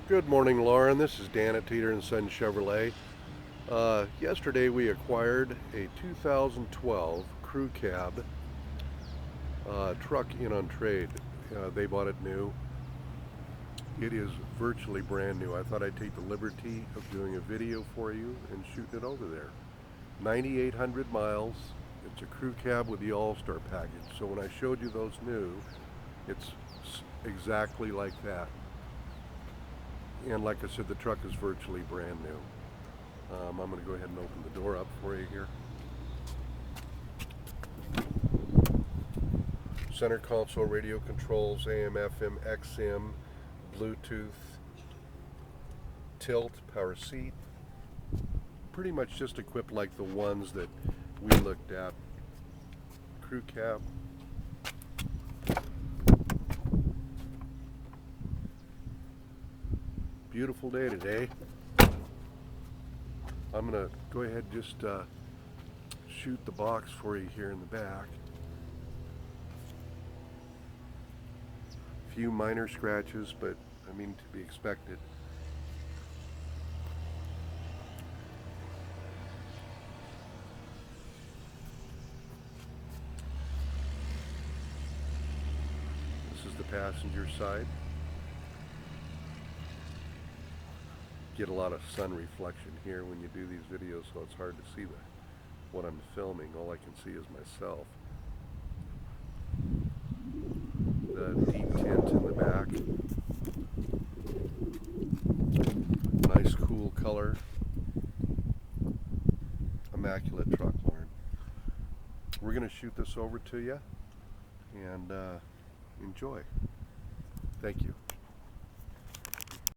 Good morning, Lauren. This is Dan at Teeter and Son Chevrolet. Yesterday we acquired a 2012 crew cab truck in on trade. They bought it new. It is virtually brand new. I thought I'd take the liberty of doing a video for you and shooting it over there. 9,800 miles. It's a crew cab with the All-Star package. So when I showed you those new, it's exactly like that. And like I said, the truck is virtually brand new. I'm going to go ahead and open the door up for you here. Center console radio controls, AM, FM, XM, Bluetooth, tilt, power seat. Pretty much just equipped like the ones that we looked at. Crew cab. Beautiful day today. I'm going to go ahead and just shoot the box for you here in the back. A few minor scratches, but I mean to be expected. This is the passenger side. Get a lot of sun reflection here when you do these videos, so it's hard to see what I'm filming. All I can see is myself. The deep tint in the back. Nice cool color. Immaculate truck, Lauren. We're going to shoot this over to you and enjoy. Thank you.